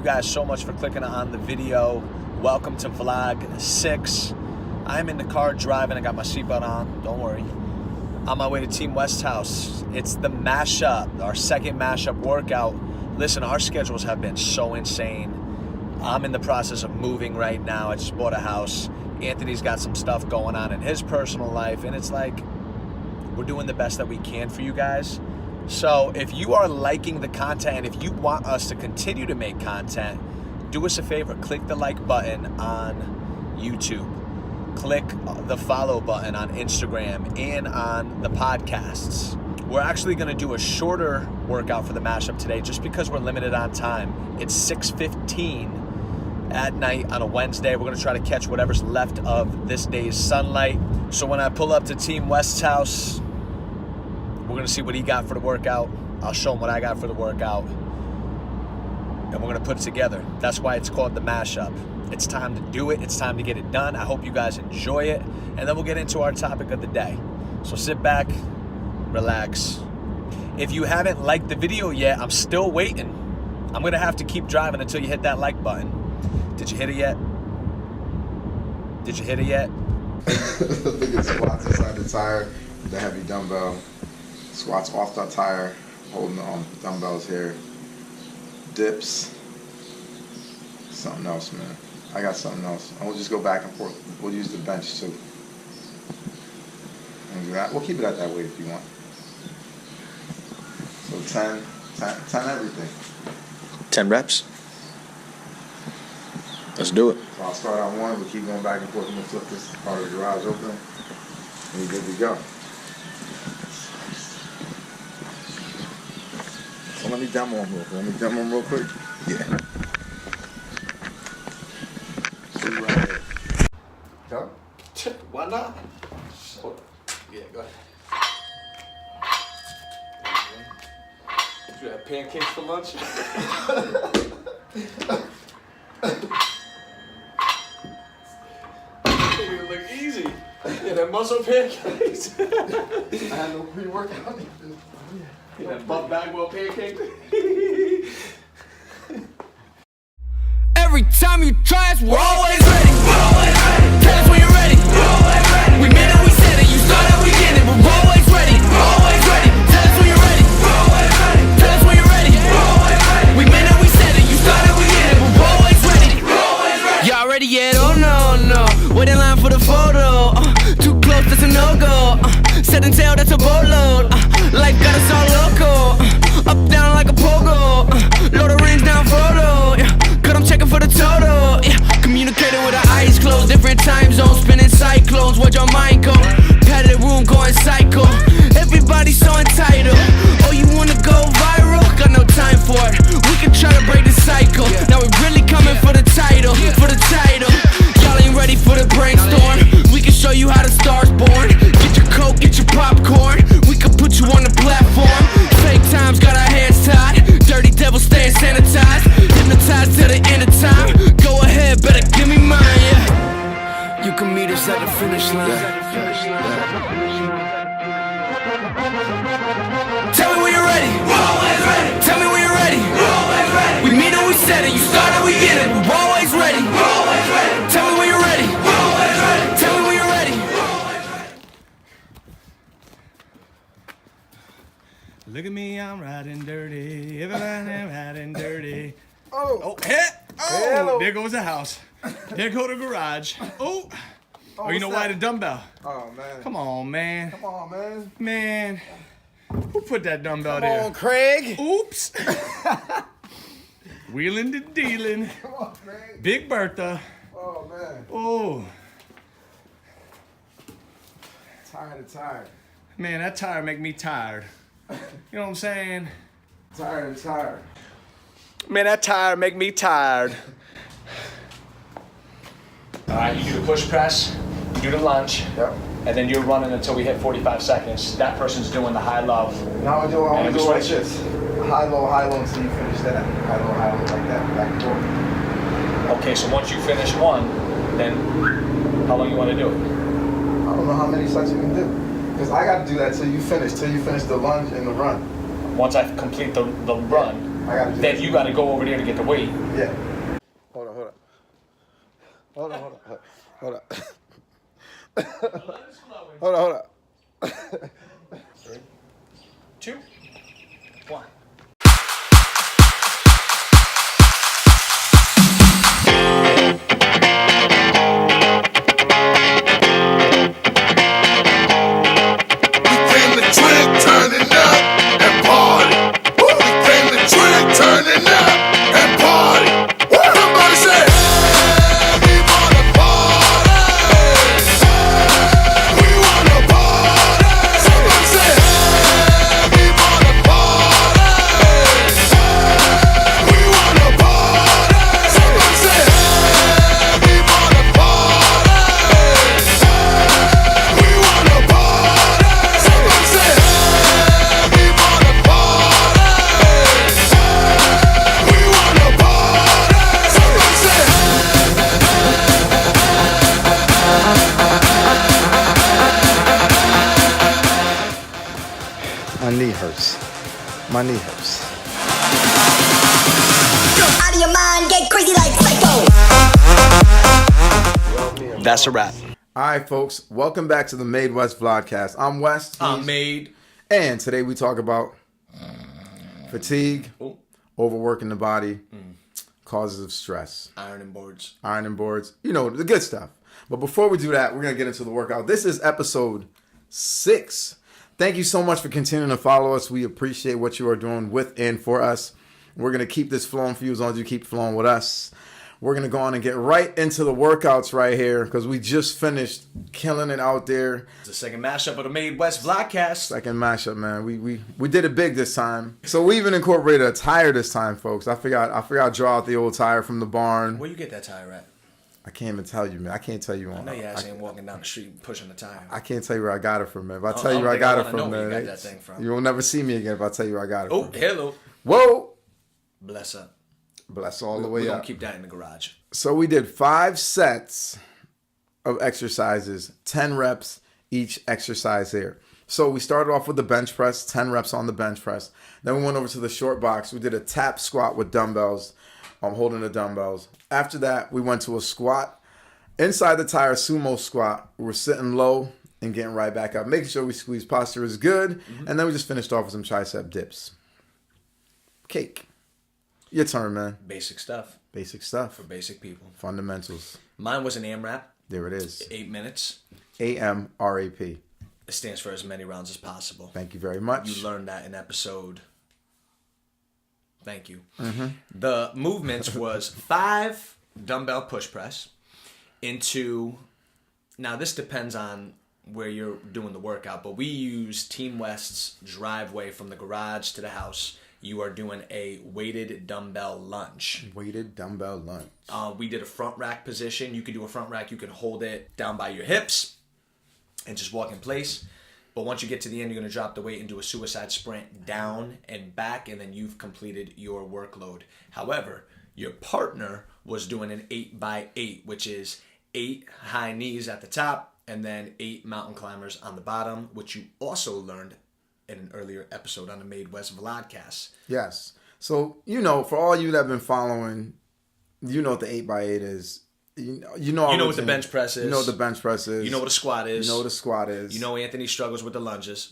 guys so much for clicking on the video. Welcome to vlog 6. I'm in the car driving. I got my seatbelt on. Don't worry. On my way to Team West House. It's the mashup, our second mashup workout. Listen, our schedules have been so insane. I'm in the process of moving right now. I just bought a house. Anthony's got some stuff going on in his personal life, and it's like we're doing the best that we can for you guys. So if you are liking the content and if you want us to continue to make content, do us a favor, click the like button on YouTube. Click the follow button on Instagram and on the podcasts. We're actually going to do a shorter workout for the mashup today just because we're limited on time. It's 6:15 at night on a Wednesday. We're going to try to catch whatever's left of this day's sunlight. So when I pull up to Team West's house, we're going to see what he got for the workout. I'll show him what I got for the workout. And we're going to put it together. That's why it's called the mashup. It's time to do it. It's time to get it done. I hope you guys enjoy it. And then we'll get into our topic of the day. So sit back, relax. If you haven't liked the video yet, I'm still waiting. I'm going to have to keep driving until you hit that like button. Did you hit it yet? Did you hit it yet? Look at squats inside the tire, the heavy dumbbell. Squats off the tire, holding on dumbbells here. Dips. Something else, man. I got something else. And we'll just go back and forth. We'll use the bench too. And do that. We'll keep it at that weight if you want. So 10 everything. 10 reps. Let's do it. So I'll start on one. We'll keep going back and forth. I'm going to flip this part of the garage open. And you're good to go. So let me demo them real quick. Let me demo them real quick. Yeah. See right here. Go. Why not? Yeah, go ahead. Did you have pancakes for lunch? It look easy. Yeah, that muscle pancakes. I had no pre-workout. Yeah, that butt bagwell pancake. Every time you try us, we're always ready. We're always ready. Tell us when you're ready. We're always ready. We meant it, we said it. You started, we get it. We're always ready. We're always ready. Tell us when you're ready. We're always ready. Tell us when you're ready. We're always ready. We meant it, we said it. You started, we get it. We're always ready. We're always ready. Y'all ready yet? Oh no, no. Wait in line for the photo. Too close, that's a no-go. Set and tail, that's a boatload. Life got us all loco. Up down like a pogo. Load the rings down Frodo. Cause I'm checking for the total. Communicating with our eyes closed. Different time zones, spinning cyclones. Where'd your mind go? Padded room going psycho. Everybody so entitled. Oh, you wanna go viral? Got no time for it. We can try to break the cycle. Now we really coming for the title. For the title. Y'all ain't ready for the brainstorm. We can show you how the stars born. Get your coke, get your popcorn. We can put you on the platform. Fake times got our hands tied. Dirty devil staying sanitized. Hypnotized till the end of time. Go ahead, better give me mine, yeah. You can meet us at the finish line. Tell me when you're ready. We're always ready. Tell me when you're ready. We're always ready. We mean it, we said it. You started, we get it. We're always ready. We're always ready. Tell me when you're ready. We're always ready. Tell me when you're ready. We're always ready. Look at me, I'm riding dirty. Everybody riding dirty. Oh, Oh, there goes the house. There go the garage. Oh, you know what's why? that? The dumbbell. Oh, man. Come on, man. Come on, man. Man, who put that dumbbell Come there? on, Craig. Oops. Wheeling and dealing. Come on, Craig. Big Bertha. Oh, man. Oh, Tired. man, that tire make me tired. You know what I'm saying? Tired. Man, that tire make me tired. All right, you do the push press, you do the lunge, Yep. and then you're running until we hit 45 seconds. That person's doing the high-low. Now I want to we do like switch. this. High, low, until you finish that. High, low, like that. Back and forth. Okay, so once you finish one, then how long you want to do it? I don't know how many sets you can do. Because I got to do that till you finish the lunge and the run. Once I complete the run, gotta do then this. you got to go over there to get the weight. Yeah. Hold on. Hold on. Hold on. 3, 2, 1. My knee hurts. Out of your mind, get crazy like psycho. That's a wrap. All right, folks. Welcome back to the MADExWEST VLODCAST. I'm West. I'm Made. And today we talk about fatigue, overworking the body, causes of stress. Ironing boards. Ironing boards. You know, the good stuff. But before we do that, we're going to get into the workout. This is episode 6. Thank you so much for continuing to follow us. We appreciate what you are doing with and for us. We're going to keep this flowing for you as long as you keep flowing with us. We're going to go on and get right into the workouts right here because we just finished killing it out there. It's the second mashup of the MADExWEST VLODCAST. Second mashup, man. We did it big this time. So we even incorporated a tire this time, folks. I forgot to draw out the old tire from the barn. Where you get that tire at? I can't even tell you, man. I can't tell you. I know your ass ain't walking down the street pushing the tire. I can't tell you where I got it from, man. If I I tell you don't where I think I got it wanna from, know where man, you got that thing from. you will never see me again if I tell you where I got it Oh, from. hello. Whoa! Bless up. Bless all the We're way going up. to keep that in the garage. So we did 5 sets of exercises, 10 reps each exercise here. So we started off with the bench press, 10 reps on the bench press. Then we went over to the short box. We did a tap squat with dumbbells. I'm holding the dumbbells. After that, we went to a squat. Inside the tire sumo squat, we're sitting low and getting right back up, making sure we squeeze posture is good. And then we just finished off with some tricep dips. Cake. Your turn, man. Basic stuff Basic stuff. for basic people. Fundamentals. Mine was an AMRAP, There it is. 8 minutes. AMRAP. It stands for as many rounds as possible. Thank you very much. You learned that in episode. Thank you. The movements was 5 dumbbell push press into. Now this depends on where you're doing the workout, but we use Team West's driveway from the garage to the house. You are doing a weighted dumbbell lunge. Weighted dumbbell lunge. We did a front rack position. You can do a front rack. You can hold it down by your hips and just walk in place. But once you get to the end, you're going to drop the weight and do a suicide sprint down and back, and then you've completed your workload. However, your partner was doing an 8x8, which is 8 high knees at the top and then 8 mountain climbers on the bottom, which you also learned in an earlier episode on the MADExWEST VLODCAST. Yes. So, for all you that have been following, you know what the 8x8 is. You know what the bench press is. You know what the bench press is. You know what a squat is. You know what a squat is. You know Anthony struggles with the lunges.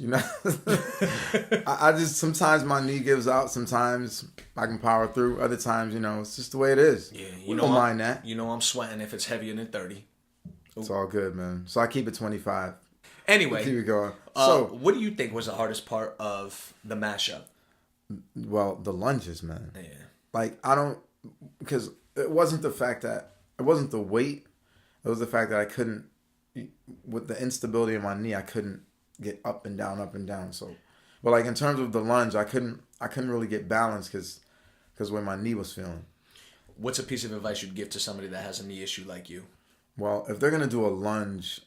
I just, sometimes my knee gives out. Sometimes I can power through. Other times, it's just the way it is. Yeah, we don't mind that. You know I'm sweating if it's heavier than 30. It's all good, man. So I keep it 25. Anyway, Keep it going. What do you think was the hardest part of the mashup? Well, the lunges, man. Yeah. Because it wasn't the fact that, it wasn't the weight. It was the fact that I couldn't, with the instability in my knee, I couldn't get up and down. So, but like in terms of the lunge, I couldn't really get balance because where my knee was feeling. What's a piece of advice you'd give to somebody that has a knee issue like you? Well, if they're gonna do a lunge,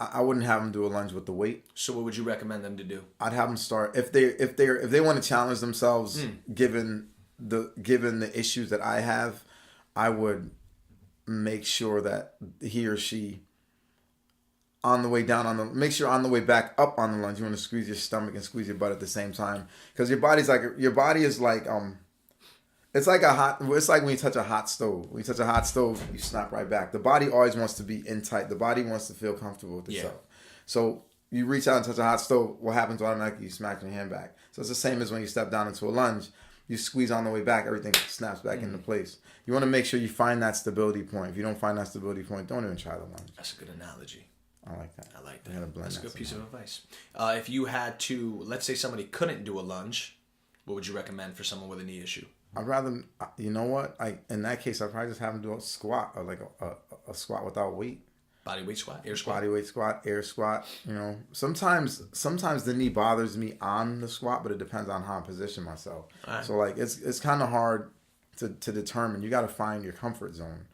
I wouldn't have them do a lunge with the weight. So what would you recommend them to do? I'd have them start if they want to challenge themselves, given the issues that I have, I would make sure that he or she on the way down make sure on the way back up on the lunge, you want to squeeze your stomach and squeeze your butt at the same time, because your body is like It's like it's like when you touch a hot stove. When you touch a hot stove, you snap right back. The body always wants to be in tight. The body wants to feel comfortable with itself. So you reach out and touch a hot stove, what happens automatically? You smack your hand back. So it's the same as when you step down into a lunge. You squeeze on the way back, everything snaps back into place. You want to make sure you find that stability point. If you don't find that stability point, don't even try the lunge. That's a good analogy. I like that. That's a good piece of advice. If you had to, let's say somebody couldn't do a lunge, what would you recommend for someone with a knee issue? I'd rather, you know what? In that case, I'd probably just have them do a squat or like a squat without weight. Body weight squat, air squat. Body weight squat, air squat. You know, sometimes the knee bothers me on the squat, but it depends on how I position myself. Right. So like it's kind of hard to determine. You got to find your comfort zone.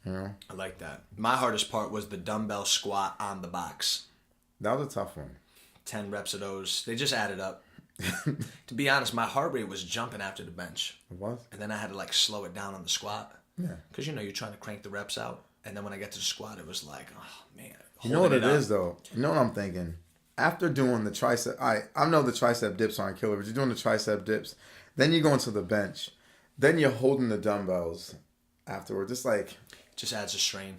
You know. I like that. My hardest part was the dumbbell squat on the box. That was a tough one. 10 reps of those. They just added up. To be honest, my heart rate was jumping after the bench. It was? And then I had to like slow it down on the squat. Yeah. Because you're trying to crank the reps out. And then when I get to the squat, it was like, oh man. You know what it is though? You know what I'm thinking? After doing the tricep, I know the tricep dips aren't killer, but you're doing the tricep dips. Then you go into the bench. Then you're holding the dumbbells afterwards. It's like... Just adds a strain.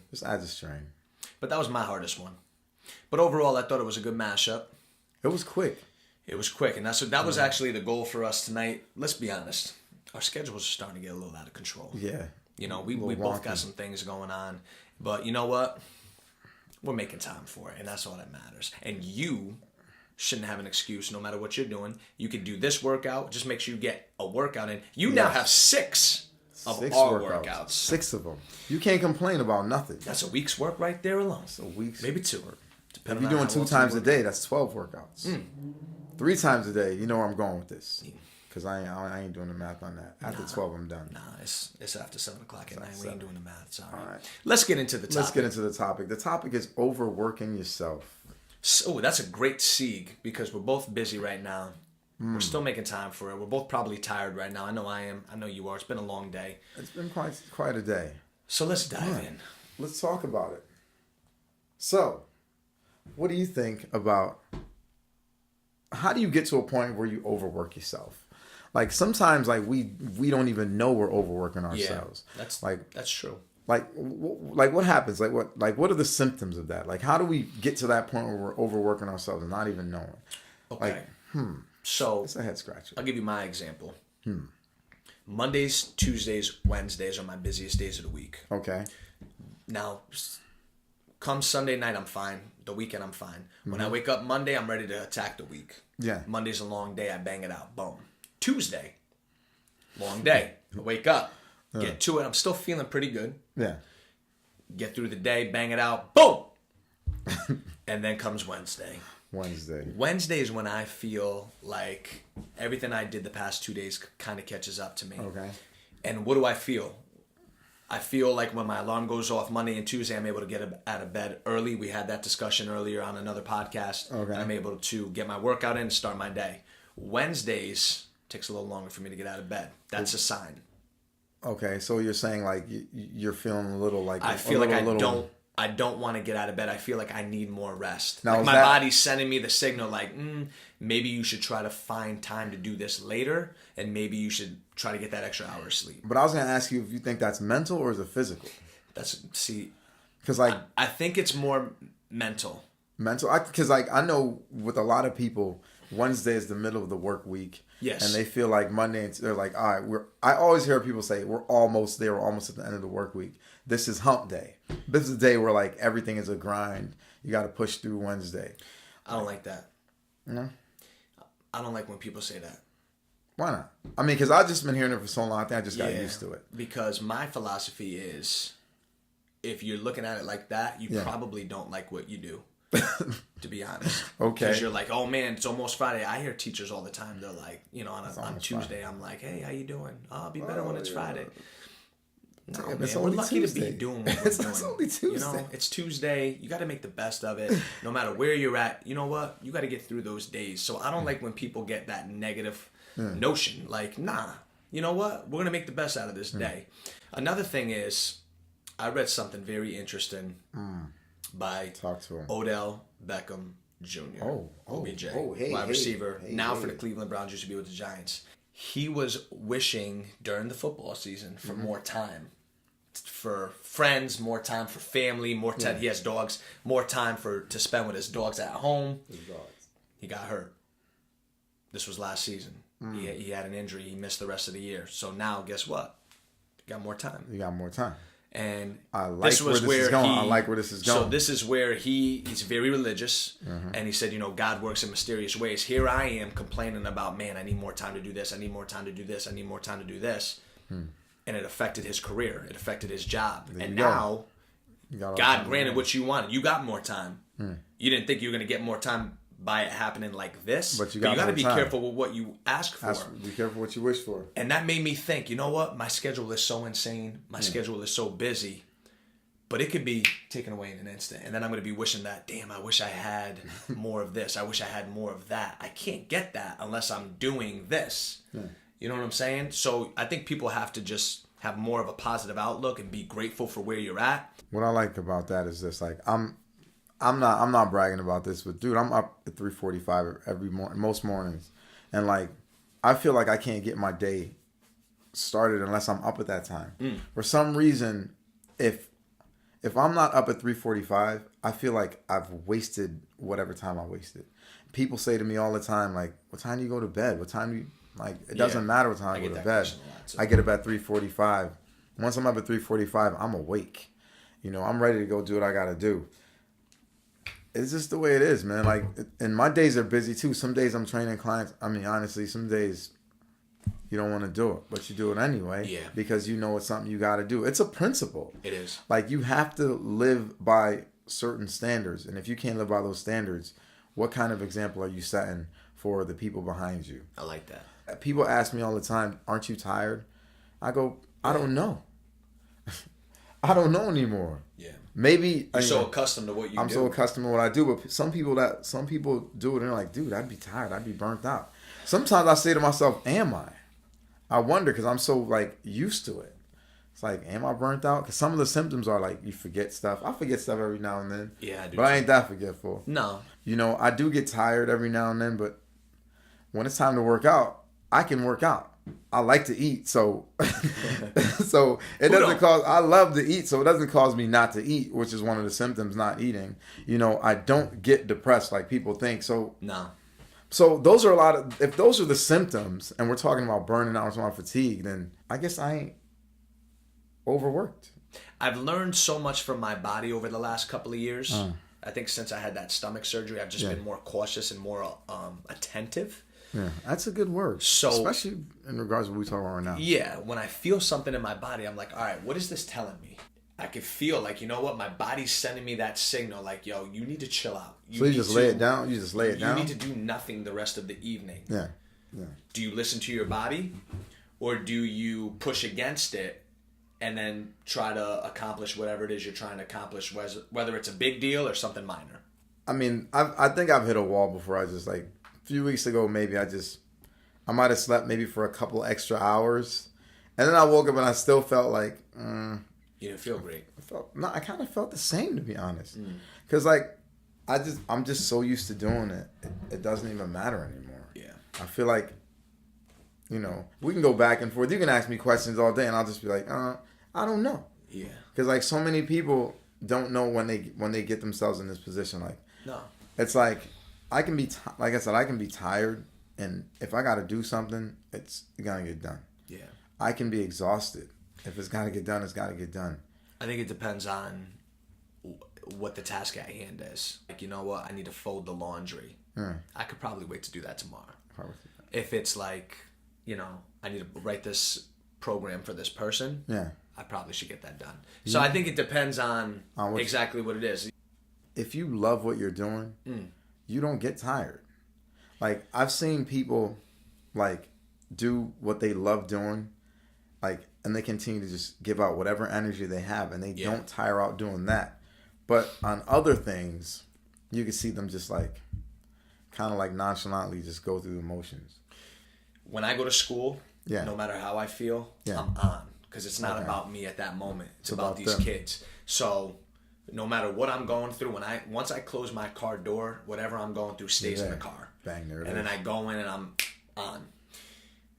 But that was my hardest one. But overall, I thought it was a good mashup. It was quick. And that was actually the goal for us tonight. Let's be honest. Our schedules are starting to get a little out of control. Yeah. We both got some things going on. But you know what? We're making time for it, and that's all that matters. And you shouldn't have an excuse no matter what you're doing. You can do this workout. Just make sure you get a workout in. You now have six our workouts. 6 of them. You can't complain about nothing. That's a week's work right there alone. That's a week's maybe 2. Work. If you're doing 2 times a day, that's 12 workouts. 3 times a day, you know where I'm going with this. Because I ain't doing the math on that. After 12, I'm done. Nah, it's after 7 o'clock at night. We ain't doing the math. It's all right. Right. Let's get into the topic. The topic is overworking yourself. So that's a great segue because we're both busy right now. We're still making time for it. We're both probably tired right now. I know I am. I know you are. It's been a long day. It's been quite a day. So let's dive in. Let's talk about it. So, what do you think about how do you get to a point where you overwork yourself? Like sometimes, like we don't even know we're overworking ourselves. Yeah, that's true. Like what happens? Like what are the symptoms of that? Like how do we get to that point where we're overworking ourselves and not even knowing? Okay. Like, So it's a head scratcher. I'll give you my example. Mondays, Tuesdays, Wednesdays are my busiest days of the week. Okay. Now, come Sunday night, I'm fine. The weekend, I'm fine. When I wake up Monday, I'm ready to attack the week. Yeah. Monday's a long day. I bang it out. Boom. Tuesday, long day. I wake up, get to it. I'm still feeling pretty good. Yeah. Get through the day, bang it out. Boom. And then comes Wednesday. Wednesday is when I feel like everything I did the past 2 days kind of catches up to me. Okay. And what do I feel? I feel like when my alarm goes off Monday and Tuesday, I'm able to get out of bed early. We had that discussion earlier on another podcast. Okay. And I'm able to get my workout in and start my day. Wednesdays takes a little longer for me to get out of bed. That's a sign. Okay, so you're saying like you're feeling a little like I feel like I don't want to get out of bed. I feel like I need more rest. Now, like my body's sending me the signal like, maybe you should try to find time to do this later, and maybe you should try to get that extra hour of sleep. But I was going to ask you if you think that's mental or is it physical? Because like I think it's more mental. Mental, because I know with a lot of people, Wednesday is the middle of the work week. Yes. And they feel like Monday, they're like, all right, I always hear people say, we're almost there. We're almost at the end of the work week. This is hump day. This is the day where like everything is a grind. You got to push through Wednesday. I don't like that. No? I don't like when people say that. Why not? I mean, because I've just been hearing it for so long. I think I just got used to it. Because my philosophy is, if you're looking at it like that, you probably don't like what you do. To be honest. Okay. Because you're like, oh man, it's almost Friday. I hear teachers all the time. They're like, on Tuesday, Friday. I'm like, hey, how you doing? I'll be better when it's Friday. No, man, we're lucky Tuesday. To be doing what we're doing. It's only Tuesday. It's Tuesday. You got to make the best of it. No matter where you're at, you know what? You got to get through those days. So I don't like when people get that negative notion. Like, nah, you know what? We're going to make the best out of this day. Another thing is, I read something very interesting by Odell Beckham Jr. OBJ, wide receiver, now for the Cleveland Browns, used to be with the Giants. he was wishing during the football season for more time. For friends, more time for family, more time. He has dogs, more time to spend with his dogs at home. His dogs. He got hurt. This was last season. He had an injury. He missed the rest of the year. So now, guess what? You got more time. You got more time. And I like this was where this is going. he, I like where this is going. So this is where he's very religious, and he said, God works in mysterious ways. Here I am complaining about, man, I need more time to do this. I need more time to do this. I need more time to do this. And it affected his career. It affected his job. And now, God granted what you wanted. You got more time. You didn't think you were going to get more time by it happening like this. But you got to be careful with what you ask for. Be careful what you wish for. And that made me think, you know what? My schedule is so insane. My schedule is so busy. But it could be taken away in an instant. And then I'm going to be wishing that, damn, I wish I had more of this. I wish I had more of that. I can't get that unless I'm doing this. You know what I'm saying? So I think people have to just have more of a positive outlook and be grateful for where you're at. What I like about that is this, like, I'm not bragging about this, but dude, I'm up at 3:45 every morning, most mornings, and like, I feel like I can't get my day started unless I'm up at that time. For some reason, if I'm not up at 3:45, I feel like I've wasted whatever time I wasted. People say to me all the time, like, "What time do you go to bed? What time do you like?" It doesn't matter what time I go to bed. I get up at 3:45. Once I'm up at 3:45, I'm awake. I'm ready to go do what I got to do. It's just the way it is, man. Like, and my days are busy too. Some days I'm training clients. I mean, honestly, some days you don't want to do it, but you do it anyway. Yeah. Because you know it's something you got to do. It's a principle. It is. Like, you have to live by certain standards, and if you can't live by those standards, what kind of example are you setting for the people behind you? I like that. People ask me all the time, "Aren't you tired?" I go, "I don't know. I don't know anymore." Yeah. Maybe you're so accustomed to what you do. I'm so accustomed to what I do, but some people do it and they're like, "Dude, I'd be tired. I'd be burnt out." Sometimes I say to myself, "Am I?" I wonder, because I'm so like used to it. It's like, am I burnt out? Because some of the symptoms are like you forget stuff. I forget stuff every now and then. Yeah, I do. But I ain't that forgetful. No. I do get tired every now and then, but when it's time to work out, I can work out. I like to eat, so it doesn't cause. I love to eat, so it doesn't cause me not to eat, which is one of the symptoms. Not eating, I don't get depressed like people think. So no. So those are if those are the symptoms, and we're talking about burning out, we're talking about fatigue, then I guess I ain't overworked. I've learned so much from my body over the last couple of years. I think since I had that stomach surgery, I've just been more cautious and more attentive. Yeah, that's a good word. So, especially in regards to what we talk about right now. Yeah, when I feel something in my body, I'm like, all right, what is this telling me? I can feel like, you know what? My body's sending me that signal like, yo, you need to chill out. So you just lay it down? You just lay it down? You need to do nothing the rest of the evening. Yeah. Do you listen to your body, or do you push against it and then try to accomplish whatever it is you're trying to accomplish, whether it's a big deal or something minor? I mean, I think I've hit a wall before. I just like, a few weeks ago, maybe I might have slept maybe for a couple extra hours, and then I woke up and I still felt like you didn't feel great. I kind of felt the same, to be honest, because like I'm just so used to doing it, it doesn't even matter anymore. Yeah, I feel like we can go back and forth. You can ask me questions all day, and I'll just be like, I don't know. Yeah, because like so many people don't know when they get themselves in this position. Like, no, it's like. I can be, like I said, I can be tired, and if I got to do something, it's going to get done. Yeah. I can be exhausted. If it's got to get done, it's got to get done. I think it depends on what the task at hand is. Like, you know what? I need to fold the laundry. I could probably wait to do that tomorrow. If it's like, I need to write this program for this person, I probably should get that done. So I think it depends on exactly what it is. If you love what you're doing... you don't get tired. Like, I've seen people like do what they love doing, like, and they continue to just give out whatever energy they have, and they don't tire out doing that. But on other things, you can see them just like kind of like nonchalantly just go through the motions. When I go to school, no matter how I feel, I'm on, because it's not about me at that moment. It's about these kids. So no matter what I'm going through, once I close my car door, whatever I'm going through stays in the car. Bang, there it is. And then I go in and I'm on.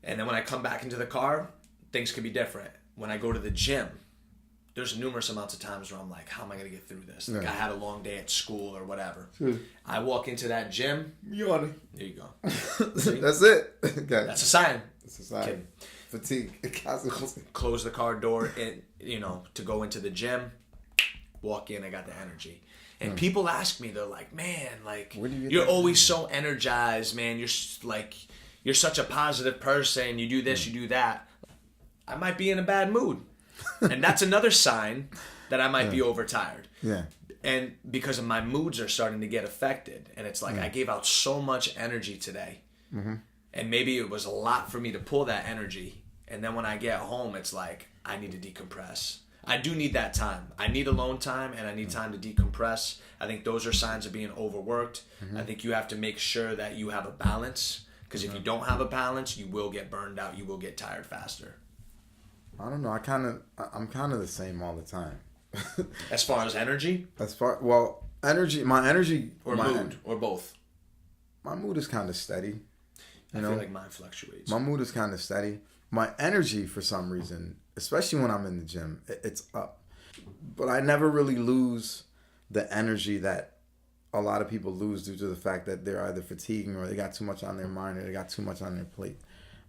And then when I come back into the car, things could be different. When I go to the gym, there's numerous amounts of times where I'm like, how am I going to get through this? Like, I had a long day at school or whatever. I walk into that gym. Yawning. There you go. That's it. Okay. That's a sign. That's a sign. Kidding. Fatigue. Close the car door and, to go into the gym. Walk in, I got the energy. And people ask me, they're like, man, like, you're always so energized, man. You're such a positive person. You do this, you do that. I might be in a bad mood. And that's another sign that I might be overtired. Yeah. And because of my moods are starting to get affected. And it's like I gave out so much energy today. Mm-hmm. And maybe it was a lot for me to pull that energy. And then when I get home, it's like I need to decompress. I do need that time. I need alone time and I need time to decompress. I think those are signs of being overworked. Mm-hmm. I think you have to make sure that you have a balance. Because if you don't have a balance, you will get burned out. You will get tired faster. I don't know. I'm kind of the same all the time. As far as energy? Energy, my energy. Or mood, or both? My mood is kind of steady. I feel like mine fluctuates. My mood is kind of steady. My energy, for some reason, especially when I'm in the gym, it's up. But I never really lose the energy that a lot of people lose due to the fact that they're either fatiguing or they got too much on their mind or they got too much on their plate.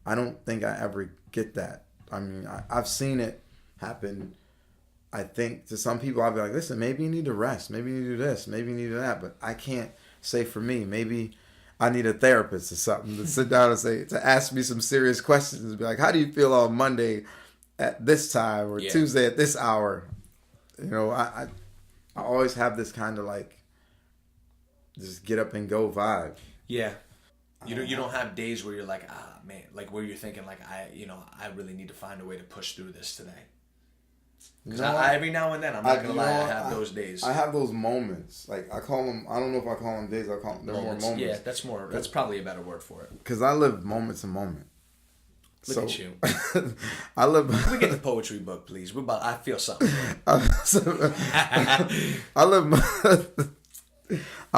I don't think I ever get that. I mean, I've seen it happen. I think to some people, I'll be like, listen, maybe you need to rest. Maybe you need to do this. Maybe you need to do that. But I can't say for me. Maybe I need a therapist or something to sit down and to ask me some serious questions and be like, how do you feel on Monday at this time or Tuesday at this hour? I always have this kind of like just get up and go vibe. Yeah. You don't have days where you're like, man, like where you're thinking like, I really need to find a way to push through this today. Because every now and then, I'm not going to lie, I have those days. I have those moments. Like I call them, I don't know if I call them days, I call them, they're moments. More moments. Yeah, that's probably a better word for it. Because I live moment to moment. Look at you. I live. Can we get the poetry book, please? I feel something. I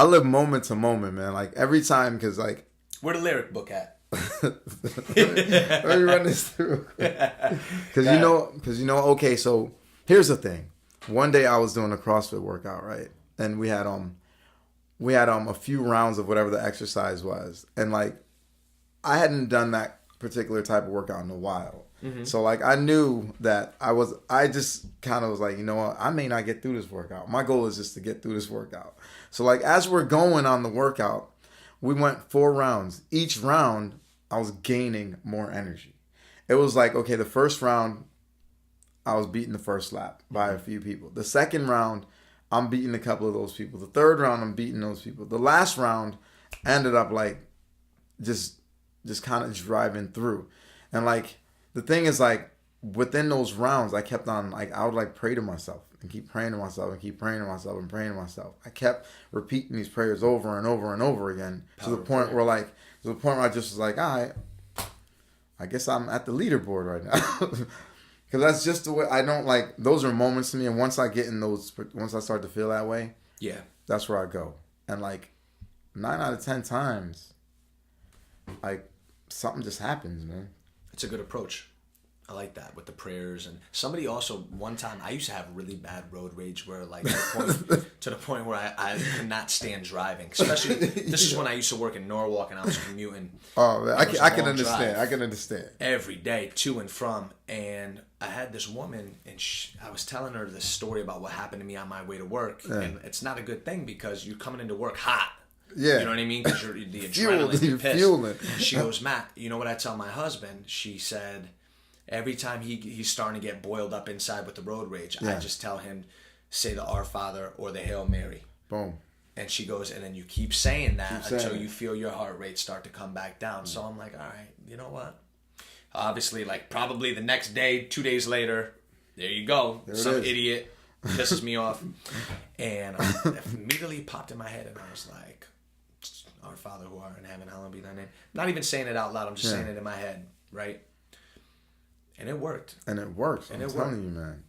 live moment to moment, man. Like every time, because like. Where the lyric book at? Let me run this through. Because okay, so here's the thing. One day I was doing a CrossFit workout, right? And we had a few rounds of whatever the exercise was. And like I hadn't done that particular type of workout in a while. Mm-hmm. So like I knew that I just kind of was like, you know what, I may not get through this workout. My goal is just to get through this workout. So like as we're going on the workout, we went 4 rounds. Each round, I was gaining more energy. It was like, okay, the first round, I was beating the first lap by a few people. The second round, I'm beating a couple of those people. The third round, I'm beating those people. The last round ended up like just kind of driving through. And like, the thing is like, within those rounds, I kept on, like, I would like pray to myself and keep praying to myself and keep praying to myself and praying to myself. I kept repeating these prayers over and over and over again to the point where I just was like, all right, I guess I'm at the leaderboard right now. Because that's just the way, I don't like, those are moments to me. And once I start to feel that way, yeah, that's where I go. And like 9 out of 10 times, like something just happens, man. It's a good approach. I like that with the prayers. And somebody also, one time, I used to have really bad road rage where like to the point where I could not stand driving. Especially, this is when I used to work in Norwalk and I was commuting. Oh, man, I can understand. I can understand. Every day, to and from. And I had this woman and I was telling her this story about what happened to me on my way to work. Yeah. And it's not a good thing because you're coming into work hot. Yeah. You know what I mean? Because you're the adrenaline, you're pissed. Fueling. She goes, Matt, you know what I tell my husband? She said, every time he's starting to get boiled up inside with the road rage, I just tell him, say the Our Father or the Hail Mary. Boom. And she goes, and then you keep saying that until you feel your heart rate start to come back down. Mm. So I'm like, all right, you know what? Obviously, like probably the next day, 2 days later, there you go. Some idiot pisses me off. And it immediately popped in my head and I was like, Our Father who art in heaven, hallowed be thy name. Not even saying it out loud. I'm just saying it in my head, right? And it worked. And it works. I'm telling you, man.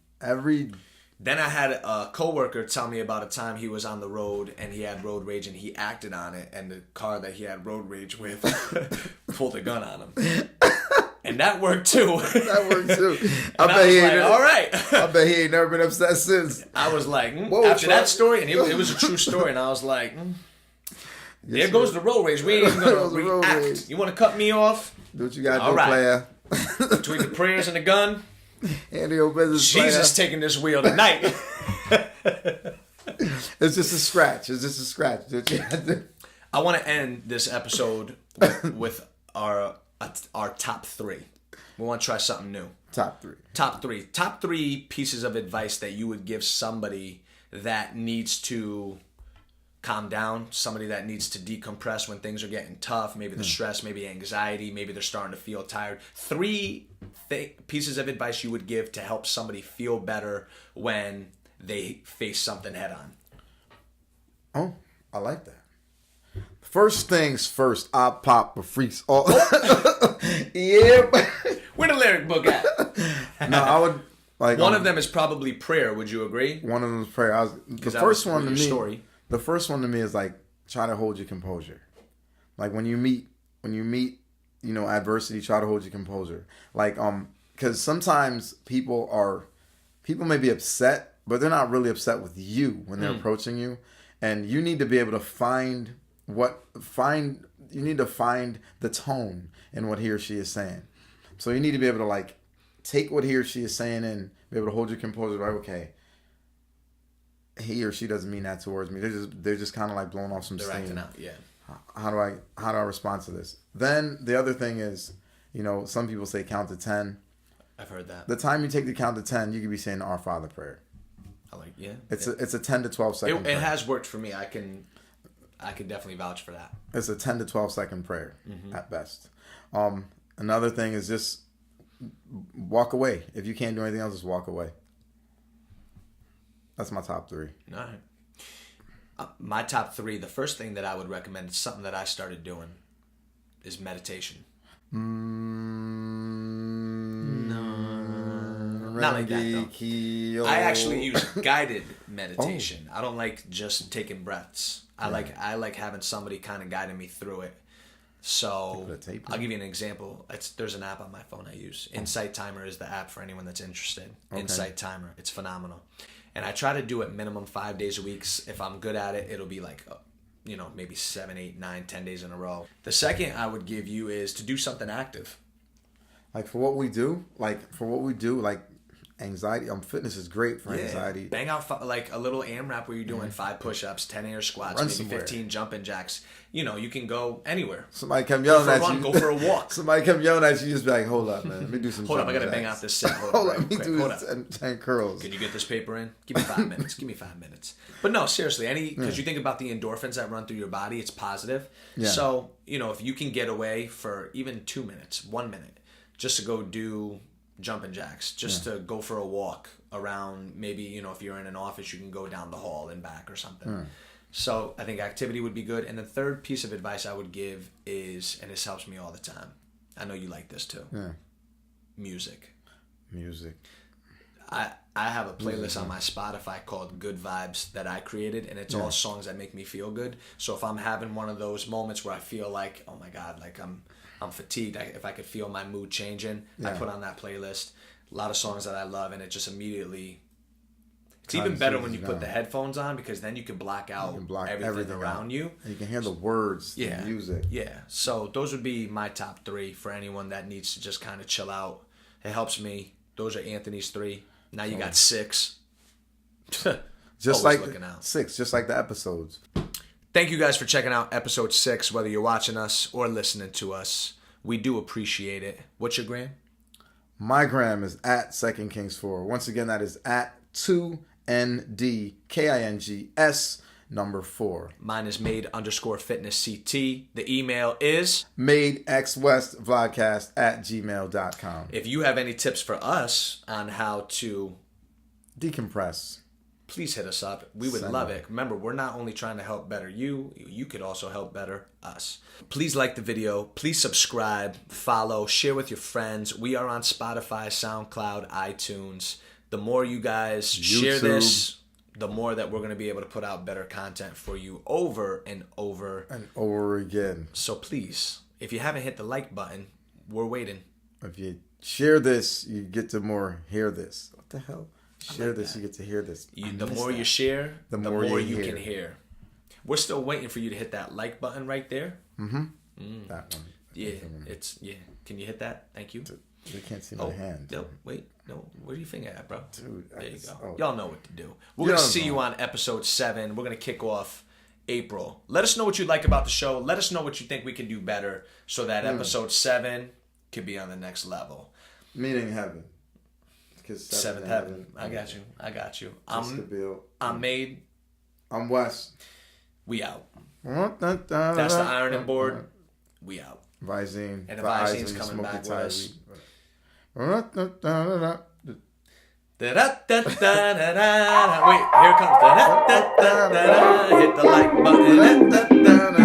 Then I had a coworker tell me about a time he was on the road and he had road rage and he acted on it, and the car that he had road rage with pulled a gun on him. And that worked too. That worked too. I bet he ain't. All right. I bet he ain't never been upset since. I was like, after that story, and it was a true story, and I was like, there goes the road rage. We ain't even gonna react. You want to cut me off? Do what you gotta do, player. Between the prayers and the gun, handle your business. Jesus taking this wheel tonight. It's just a scratch. I want to end this episode with our top 3. We want to try something new. Top 3. Top 3 pieces of advice that you would give somebody that needs to calm down, somebody that needs to decompress when things are getting tough, maybe the stress, maybe anxiety, maybe they're starting to feel tired. 3 pieces of advice you would give to help somebody feel better when they face something head on. Oh, I like that. First things first, I pop a freaks all. Yeah. Where the lyric book at? No, I would like one of them is probably prayer. Would you agree? One of them is prayer. The first one to me is like try to hold your composure. Like when you meet, adversity, try to hold your composure. Like because sometimes people may be upset, but they're not really upset with you when they're approaching you, and you need to be able to find the tone in what he or she is saying. So you need to be able to like take what he or she is saying and be able to hold your composure. Like, okay, he or she doesn't mean that towards me. They're just kind of like blowing off some steam. They're acting out, yeah. How do I respond to this? Then the other thing is, some people say count to 10. I've heard that. The time you take to count to 10, you could be saying the Our Father prayer. It's a 10 to 12 second prayer. It has worked for me. I can definitely vouch for that. It's a 10 to 12 second prayer at best. Another thing is just walk away. If you can't do anything else, just walk away. That's my top 3. All right. My top 3, the first thing that I would recommend, is something that I started doing, is meditation. Not like that, though. I actually use guided meditation. I don't like just taking breaths. I like having somebody kind of guiding me through it. So I'll give you an example. There's an app on my phone I use. Insight Timer is the app for anyone that's interested. Okay. Insight Timer. It's phenomenal. And I try to do it minimum 5 days a week. If I'm good at it, it'll be like, maybe 7, 8, 9, 10 days in a row. The second I would give you is to do something active. Like for what we do, anxiety, fitness is great for anxiety. Bang out like a little AMRAP where you're doing 5 push-ups, 10 air squats, maybe 15 jumping jacks. You can go anywhere. Somebody come yelling at you. Go for a walk. Somebody come yelling at you, just be like, hold up, man. Let me do some Hold up, I got to bang out this set. Hold up, let me do 10 curls. Can you get this paper in? Give me 5 minutes. Give me 5 minutes. But no, seriously, because you think about the endorphins that run through your body, it's positive. Yeah. So, if you can get away for even 2 minutes, 1 minute, just to go do jumping jacks, just to go for a walk around, maybe, if you're in an office, you can go down the hall and back or something. So I think activity would be good. And the third piece of advice I would give is, and this helps me all the time, I know you like this too, music. I have a playlist on my Spotify called Good Vibes that I created, and it's all songs that make me feel good. So if I'm having one of those moments where I feel like, oh my God, like I'm fatigued, if I could feel my mood changing, I put on that playlist a lot of songs that I love, and it just immediately... It's even better when you put the headphones on, because then you can block out everything around you. And you can hear the words, the music. Yeah. So those would be my top 3 for anyone that needs to just kind of chill out. It helps me. Those are Anthony's 3. Now you got 6. Just like 6, just like the episodes. Thank you guys for checking out episode 6, whether you're watching us or listening to us. We do appreciate it. What's your gram? My gram is at Second Kings 4. Once again, that is at 2NDKINGS number 4. Mine is made_fitness CT. The email is MADExWEST VLODCAST @gmail.com. If you have any tips for us on how to decompress, please hit us up. We would love it. Remember, we're not only trying to help better you, you could also help better us. Please like the video. Please subscribe, follow, share with your friends. We are on Spotify, SoundCloud, iTunes. The more you guys share this, the more that we're going to be able to put out better content for you over and over and over again. So please, if you haven't hit the like button, we're waiting. If you share this, you get to more hear this. What the hell? Share this, you get to hear this. The more you share, the more you can hear. hear. We're still waiting for you to hit that like button right there. That one. Yeah, Can you hit that? Thank you. You can't see my hand. No, wait. No, where's your finger at, bro? Dude, there you go. oh. Y'all know what to do. We're going to see you on episode 7. We're going to kick off April. Let us know what you like about the show. Let us know what you think we can do better so that episode 7 could be on the next level. Meaning heaven. Seventh heaven. I got you. I'm Made. I'm West. We out. That's the ironing board. We out. Visine. And the Visine's coming back with us. Wait, here it comes. Hit the like button.